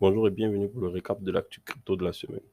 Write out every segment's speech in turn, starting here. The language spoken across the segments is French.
Bonjour et bienvenue pour le récap de l'actu crypto de la semaine.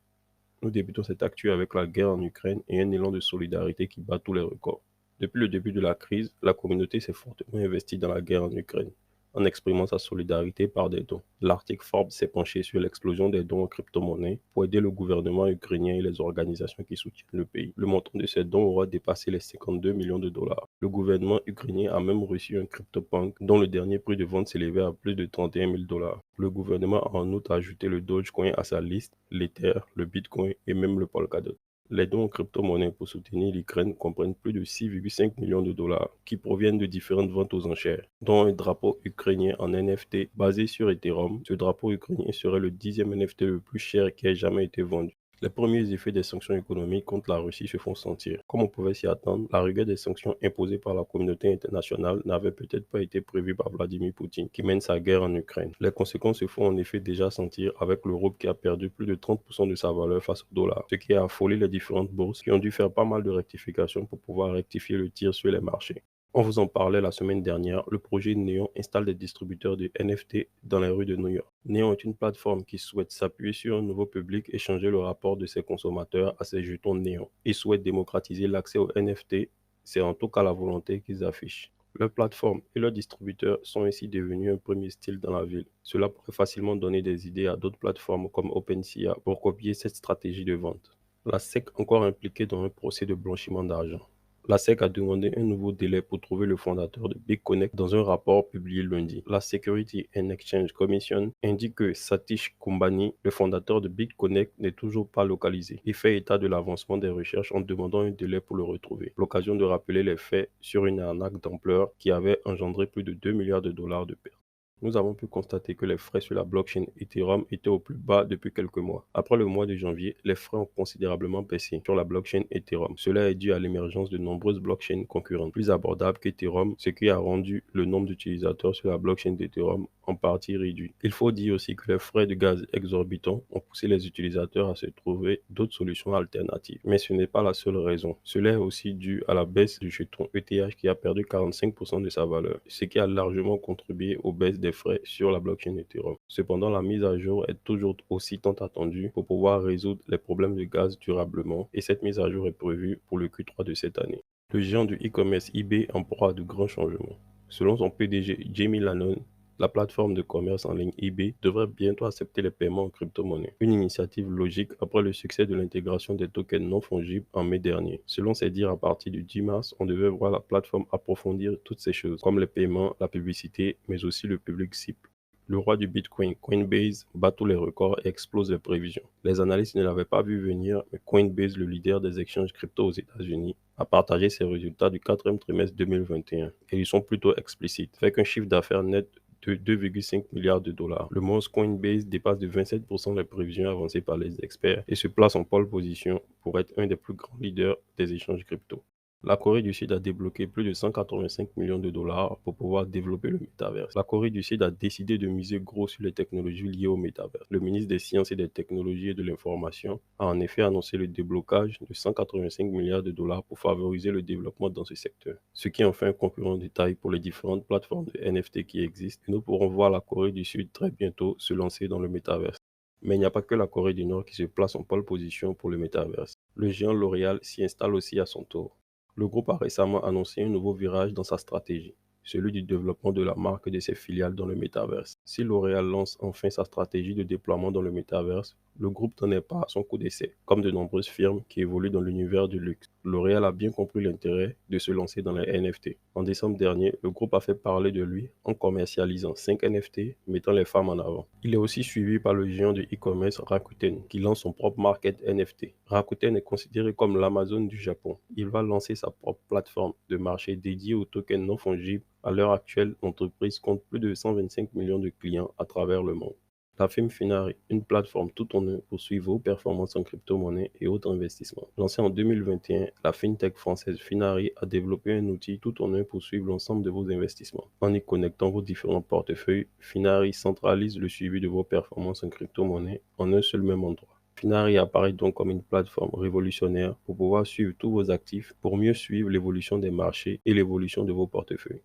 Nous débutons cette actu avec la guerre en Ukraine et un élan de solidarité qui bat tous les records. Depuis le début de la crise, la communauté s'est fortement investie dans la guerre en Ukraine, en exprimant sa solidarité par des dons. L'article Forbes s'est penché sur l'explosion des dons en crypto-monnaies pour aider le gouvernement ukrainien et les organisations qui soutiennent le pays. Le montant de ces dons aura dépassé les 52 millions de dollars. Le gouvernement ukrainien a même reçu un CryptoPunk dont le dernier prix de vente s'élevait à plus de 31 000 dollars. Le gouvernement a en outre ajouté le Dogecoin à sa liste, l'Ether, le Bitcoin et même le Polkadot. Les dons en crypto-monnaie pour soutenir l'Ukraine comprennent plus de 6,5 millions de dollars qui proviennent de différentes ventes aux enchères, dont un drapeau ukrainien en NFT basé sur Ethereum. Ce drapeau ukrainien serait le 10e NFT le plus cher qui ait jamais été vendu. Les premiers effets des sanctions économiques contre la Russie se font sentir. Comme on pouvait s'y attendre, la rigueur des sanctions imposées par la communauté internationale n'avait peut-être pas été prévue par Vladimir Poutine, qui mène sa guerre en Ukraine. Les conséquences se font en effet déjà sentir avec l'euro qui a perdu plus de 30% de sa valeur face au dollar, ce qui a affolé les différentes bourses qui ont dû faire pas mal de rectifications pour pouvoir rectifier le tir sur les marchés. On vous en parlait la semaine dernière, le projet Neon installe des distributeurs de NFT dans les rues de New York. Neon est une plateforme qui souhaite s'appuyer sur un nouveau public et changer le rapport de ses consommateurs à ses jetons Neon. Ils souhaitent démocratiser l'accès aux NFT, c'est en tout cas la volonté qu'ils affichent. Leur plateforme et leurs distributeurs sont ainsi devenus un premier style dans la ville. Cela pourrait facilement donner des idées à d'autres plateformes comme OpenSea pour copier cette stratégie de vente. La SEC encore impliquée dans un procès de blanchiment d'argent. La SEC a demandé un nouveau délai pour trouver le fondateur de BitConnect dans un rapport publié lundi. La Security and Exchange Commission indique que Satish Kumbhani, le fondateur de BitConnect, n'est toujours pas localisé et fait état de l'avancement des recherches en demandant un délai pour le retrouver. L'occasion de rappeler les faits sur une arnaque d'ampleur qui avait engendré plus de 2 milliards de dollars de pertes. Nous avons pu constater que les frais sur la blockchain Ethereum étaient au plus bas depuis quelques mois. Après le mois de janvier, les frais ont considérablement baissé sur la blockchain Ethereum. Cela est dû à l'émergence de nombreuses blockchains concurrentes plus abordables qu'Ethereum, ce qui a rendu le nombre d'utilisateurs sur la blockchain d'Ethereum en partie réduit. Il faut dire aussi que les frais de gaz exorbitants ont poussé les utilisateurs à se trouver d'autres solutions alternatives. Mais ce n'est pas la seule raison. Cela est aussi dû à la baisse du jeton ETH qui a perdu 45% de sa valeur, ce qui a largement contribué aux baisses des frais sur la blockchain Ethereum. Cependant, la mise à jour est toujours aussi tant attendue pour pouvoir résoudre les problèmes de gaz durablement et cette mise à jour est prévue pour le Q3 de cette année. Le géant du e-commerce eBay en proie à de grands changements. Selon son PDG Jamie Lannon, la plateforme de commerce en ligne eBay devrait bientôt accepter les paiements en crypto-monnaie, une initiative logique après le succès de l'intégration des tokens non fongibles en mai dernier. Selon ses dires, à partir du 10 mars, on devait voir la plateforme approfondir toutes ces choses, comme les paiements, la publicité, mais aussi le public cible. Le roi du Bitcoin, Coinbase, bat tous les records et explose les prévisions. Les analystes ne l'avaient pas vu venir, mais Coinbase, le leader des échanges crypto aux États-Unis, a partagé ses résultats du quatrième trimestre 2021 et ils sont plutôt explicites, avec un chiffre d'affaires net de 2,5 milliards de dollars. Le monstre Coinbase dépasse de 27% les prévisions avancées par les experts et se place en pole position pour être un des plus grands leaders des échanges crypto. La Corée du Sud a débloqué plus de 185 millions de dollars pour pouvoir développer le métaverse. La Corée du Sud a décidé de miser gros sur les technologies liées au métaverse. Le ministre des Sciences et des Technologies et de l'Information a en effet annoncé le déblocage de 185 milliards de dollars pour favoriser le développement dans ce secteur, ce qui en fait un concurrent de taille pour les différentes plateformes de NFT qui existent. Et nous pourrons voir la Corée du Sud très bientôt se lancer dans le métaverse. Mais il n'y a pas que la Corée du Nord qui se place en pole position pour le métaverse. Le géant L'Oréal s'y installe aussi à son tour. Le groupe a récemment annoncé un nouveau virage dans sa stratégie, celui du développement de la marque et de ses filiales dans le métaverse. Si L'Oréal lance enfin sa stratégie de déploiement dans le métaverse, le groupe n'en est pas à son coup d'essai, comme de nombreuses firmes qui évoluent dans l'univers du luxe. L'Oréal a bien compris l'intérêt de se lancer dans les NFT. En décembre dernier, le groupe a fait parler de lui en commercialisant 5 NFT, mettant les femmes en avant. Il est aussi suivi par le géant de e-commerce Rakuten, qui lance son propre market NFT. Rakuten est considéré comme l'Amazon du Japon. Il va lancer sa propre plateforme de marché dédiée aux tokens non fongibles. À l'heure actuelle, l'entreprise compte plus de 125 millions de clients à travers le monde. La firme Finari, une plateforme tout en un pour suivre vos performances en crypto-monnaie et autres investissements. Lancée en 2021, la fintech française Finari a développé un outil tout en un pour suivre l'ensemble de vos investissements. En y connectant vos différents portefeuilles, Finari centralise le suivi de vos performances en crypto-monnaie en un seul même endroit. Finari apparaît donc comme une plateforme révolutionnaire pour pouvoir suivre tous vos actifs pour mieux suivre l'évolution des marchés et l'évolution de vos portefeuilles.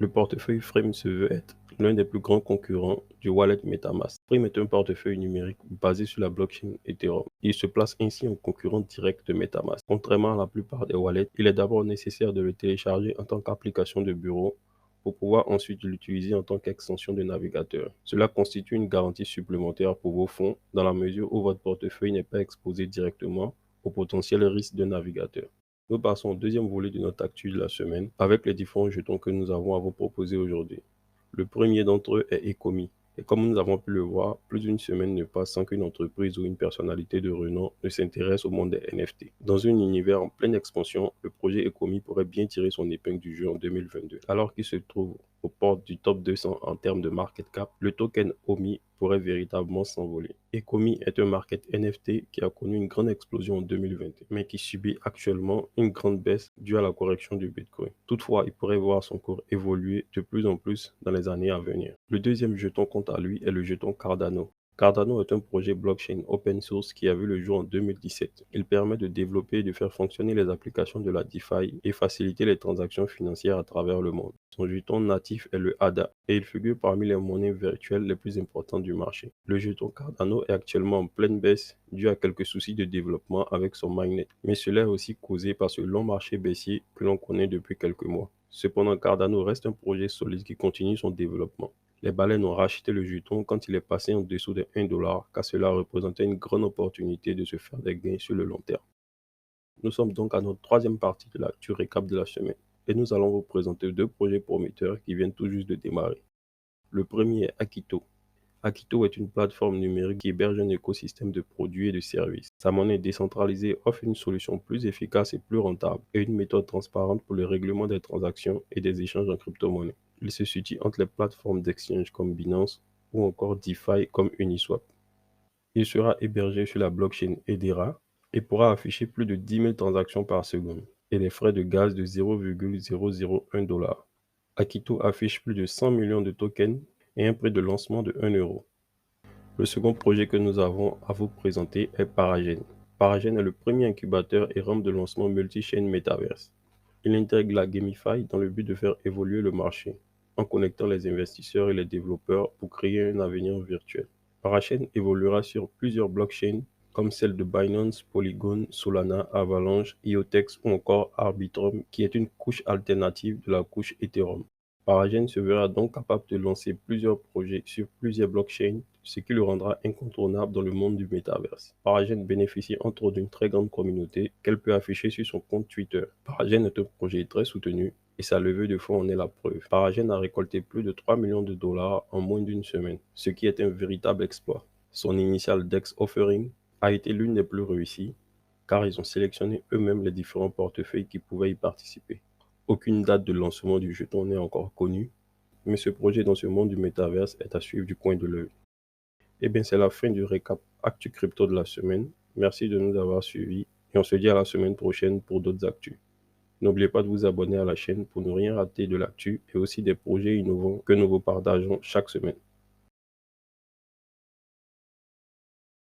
Le portefeuille Frame se veut être l'un des plus grands concurrents du wallet MetaMask. Prime est un portefeuille numérique basé sur la blockchain Ethereum. Il se place ainsi en concurrent direct de MetaMask. Contrairement à la plupart des wallets, il est d'abord nécessaire de le télécharger en tant qu'application de bureau pour pouvoir ensuite l'utiliser en tant qu'extension de navigateur. Cela constitue une garantie supplémentaire pour vos fonds dans la mesure où votre portefeuille n'est pas exposé directement au potentiel risque de navigateur. Nous passons au deuxième volet de notre actu de la semaine avec les différents jetons que nous avons à vous proposer aujourd'hui. Le premier d'entre eux est Ecomi. Et comme nous avons pu le voir, plus d'une semaine ne passe sans qu'une entreprise ou une personnalité de renom ne s'intéresse au monde des NFT. Dans un univers en pleine expansion, le projet Ecomi pourrait bien tirer son épingle du jeu en 2022. Alors qu'il se trouve aux portes du top 200 en termes de market cap, le token OMI pourrait véritablement s'envoler. Ecomi est un market NFT qui a connu une grande explosion en 2021, mais qui subit actuellement une grande baisse due à la correction du Bitcoin. Toutefois, il pourrait voir son cours évoluer de plus en plus dans les années à venir. Le deuxième jeton quant à lui est le jeton Cardano. Cardano est un projet blockchain open source qui a vu le jour en 2017. Il permet de développer et de faire fonctionner les applications de la DeFi et faciliter les transactions financières à travers le monde. Son jeton natif est le ADA et il figure parmi les monnaies virtuelles les plus importantes du marché. Le jeton Cardano est actuellement en pleine baisse dû à quelques soucis de développement avec son mainnet, mais cela est aussi causé par ce long marché baissier que l'on connaît depuis quelques mois. Cependant, Cardano reste un projet solide qui continue son développement. Les baleines ont racheté le jeton quand il est passé en dessous de 1 dollar, car cela représentait une grande opportunité de se faire des gains sur le long terme. Nous sommes donc à notre troisième partie de l'actu récap de la semaine, et nous allons vous présenter deux projets prometteurs qui viennent tout juste de démarrer. Le premier est Akito. Akito est une plateforme numérique qui héberge un écosystème de produits et de services. Sa monnaie décentralisée offre une solution plus efficace et plus rentable et une méthode transparente pour le règlement des transactions et des échanges en crypto-monnaie. Il se situe entre les plateformes d'exchange comme Binance ou encore DeFi comme Uniswap. Il sera hébergé sur la blockchain Hedera et pourra afficher plus de 10 000 transactions par seconde et des frais de gaz de 0,001 $. Akito affiche plus de 100 millions de tokens et un prix de lancement de 1 euro. Le second projet que nous avons à vous présenter est Paragen. Paragen est le premier incubateur et rampe de lancement multi-chain Metaverse. Il intègre la GameFi dans le but de faire évoluer le marché, en connectant les investisseurs et les développeurs pour créer un avenir virtuel. Parachain évoluera sur plusieurs blockchains comme celles de Binance, Polygon, Solana, Avalanche, IOTEX ou encore Arbitrum, qui est une couche alternative de la couche Ethereum. Paragen se verra donc capable de lancer plusieurs projets sur plusieurs blockchains, ce qui le rendra incontournable dans le monde du métaverse. Paragen bénéficie entre autres d'une très grande communauté qu'elle peut afficher sur son compte Twitter. Paragen est un projet très soutenu et sa levée de fonds en est la preuve. Paragen a récolté plus de 3 millions de dollars en moins d'une semaine, ce qui est un véritable exploit. Son initial DEX offering a été l'une des plus réussies, car ils ont sélectionné eux-mêmes les différents portefeuilles qui pouvaient y participer. Aucune date de lancement du jeton n'est encore connue, mais ce projet dans ce monde du métaverse est à suivre du coin de l'œil. Et bien c'est la fin du récap Actu Crypto de la semaine. Merci de nous avoir suivis et on se dit à la semaine prochaine pour d'autres actus. N'oubliez pas de vous abonner à la chaîne pour ne rien rater de l'actu et aussi des projets innovants que nous vous partageons chaque semaine.